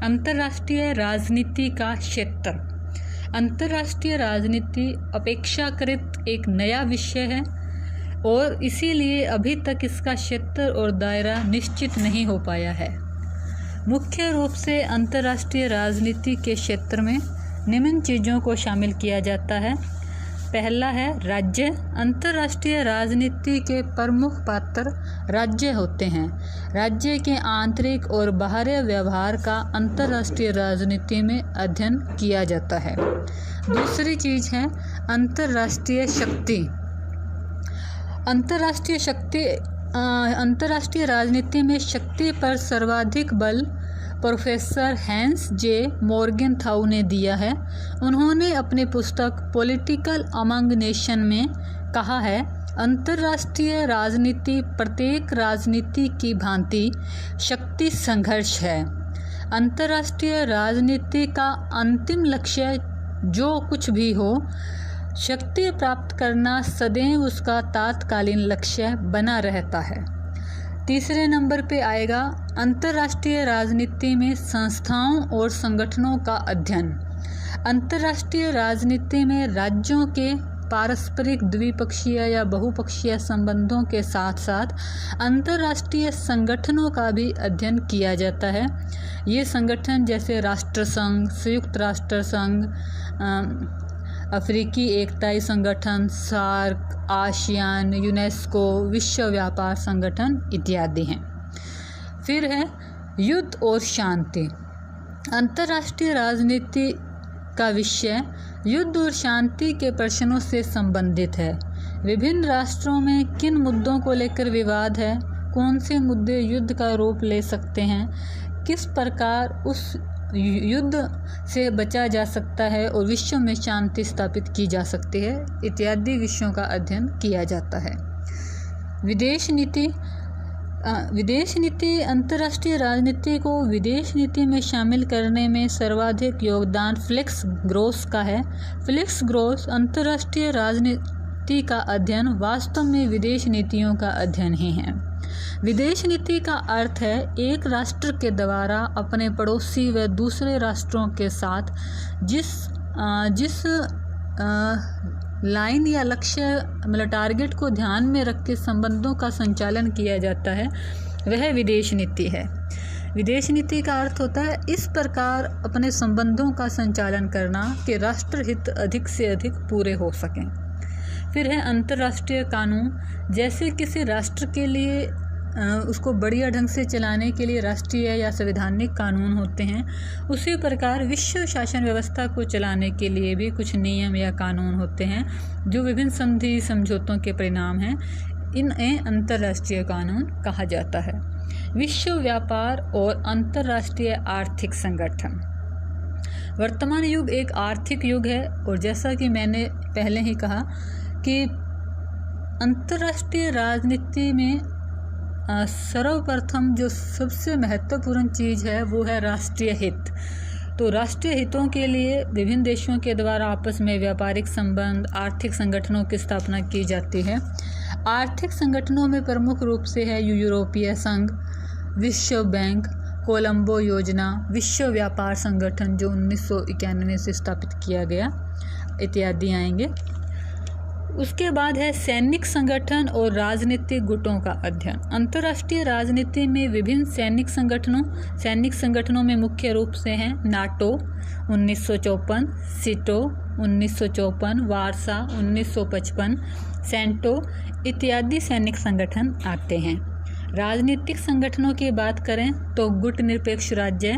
अंतर्राष्ट्रीय राजनीति का क्षेत्र। अंतर्राष्ट्रीय राजनीति अपेक्षाकृत एक नया विषय है और इसीलिए अभी तक इसका क्षेत्र और दायरा निश्चित नहीं हो पाया है। मुख्य रूप से अंतर्राष्ट्रीय राजनीति के क्षेत्र में निम्न चीज़ों को शामिल किया जाता है। पहला है राज्य। अंतर्राष्ट्रीय राजनीति के प्रमुख पात्र राज्य होते हैं। राज्य के आंतरिक और बाहरी व्यवहार का अंतर्राष्ट्रीय राजनीति में अध्ययन किया जाता है। दूसरी चीज़ है अंतर्राष्ट्रीय शक्ति। अंतर्राष्ट्रीय राजनीति में शक्ति पर सर्वाधिक बल प्रोफेसर हैंस जे मॉर्गेनथाउ ने दिया है। उन्होंने अपनी पुस्तक पॉलिटिकल अमंग नेशन में कहा है, अंतर्राष्ट्रीय राजनीति प्रत्येक राजनीति की भांति शक्ति संघर्ष है। अंतर्राष्ट्रीय राजनीति का अंतिम लक्ष्य जो कुछ भी हो, शक्ति प्राप्त करना सदैव उसका तात्कालीन लक्ष्य बना रहता है। तीसरे नंबर पे आएगा अंतर्राष्ट्रीय राजनीति में संस्थाओं और संगठनों का अध्ययन। अंतर्राष्ट्रीय राजनीति में राज्यों के पारस्परिक द्विपक्षीय या बहुपक्षीय संबंधों के साथ साथ अंतर्राष्ट्रीय संगठनों का भी अध्ययन किया जाता है। ये संगठन जैसे राष्ट्रसंघ, संयुक्त राष्ट्र संघ, अफ्रीकी एकताई संगठन, सार्क, आसियान, यूनेस्को, विश्व व्यापार संगठन इत्यादि हैं। फिर है युद्ध और शांति। अंतर्राष्ट्रीय राजनीति का विषय युद्ध और शांति के प्रश्नों से संबंधित है। विभिन्न राष्ट्रों में किन मुद्दों को लेकर विवाद है, कौन से मुद्दे युद्ध का रूप ले सकते हैं, किस प्रकार उस युद्ध से बचा जा सकता है और विश्व में शांति स्थापित की जा सकती है, इत्यादि विषयों का अध्ययन किया जाता है। विदेश नीति। विदेश नीति अंतर्राष्ट्रीय राजनीति को विदेश नीति में शामिल करने में सर्वाधिक योगदान फेलिक्स ग्रोस का है। फेलिक्स ग्रोस अंतर्राष्ट्रीय राजनीति का अध्ययन वास्तव में विदेश नीतियों का अध्ययन ही है। विदेश नीति का अर्थ है एक राष्ट्र के द्वारा अपने पड़ोसी व दूसरे राष्ट्रों के साथ जिस लाइन या लक्ष्य मतलब टारगेट को ध्यान में रख के संबंधों का संचालन किया जाता है, वह विदेश नीति है। विदेश नीति का अर्थ होता है इस प्रकार अपने संबंधों का संचालन करना कि राष्ट्र हित अधिक से अधिक पूरे हो सकें। फिर है अंतर्राष्ट्रीय कानून। जैसे किसी राष्ट्र के लिए उसको बढ़िया ढंग से चलाने के लिए राष्ट्रीय या संवैधानिक कानून होते हैं, उसी प्रकार विश्व शासन व्यवस्था को चलाने के लिए भी कुछ नियम या कानून होते हैं जो विभिन्न संधि समझौतों के परिणाम हैं। इन्हें अंतर्राष्ट्रीय कानून कहा जाता है। विश्व व्यापार और अंतर्राष्ट्रीय आर्थिक संगठन। वर्तमान युग एक आर्थिक युग है और जैसा कि मैंने पहले ही कहा कि अंतर्राष्ट्रीय राजनीति में सर्वप्रथम जो सबसे महत्वपूर्ण चीज़ है वो है राष्ट्रीय हित। तो राष्ट्रीय हितों के लिए विभिन्न देशों के द्वारा आपस में व्यापारिक संबंध, आर्थिक संगठनों की स्थापना की जाती है। आर्थिक संगठनों में प्रमुख रूप से है यूरोपीय संघ, विश्व बैंक, कोलंबो योजना, विश्व व्यापार संगठन जो 1991 से स्थापित किया गया, इत्यादि आएंगे। उसके बाद है सैनिक संगठन और राजनीतिक गुटों का अध्ययन। अंतर्राष्ट्रीय राजनीति में विभिन्न सैनिक संगठनों में मुख्य रूप से हैं नाटो 1954, सीटो 1954, वारसा 1955, सेंटो इत्यादि सैनिक संगठन आते हैं। राजनीतिक संगठनों की बात करें तो गुट निरपेक्ष राज्य,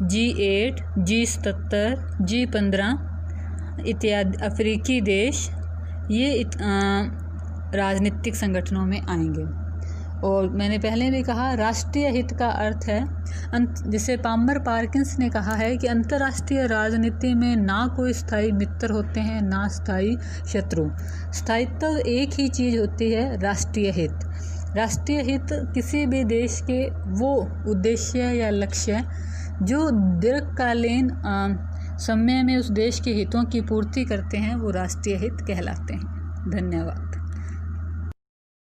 G8, G77, G15 इत्यादि अफ्रीकी देश, ये राजनीतिक संगठनों में आएंगे। और मैंने पहले भी कहा राष्ट्रीय हित का अर्थ है जिसे पामर पार्किंस ने कहा है कि अंतर्राष्ट्रीय राजनीति में ना कोई स्थायी मित्र होते हैं ना स्थायी शत्रु। स्थायित्व एक ही चीज़ होती है, राष्ट्रीय हित। राष्ट्रीय हित किसी भी देश के वो उद्देश्य या लक्ष्य जो दीर्घकालीन समय में उस देश के हितों की पूर्ति करते हैं वो राष्ट्रीय हित कहलाते हैं। धन्यवाद।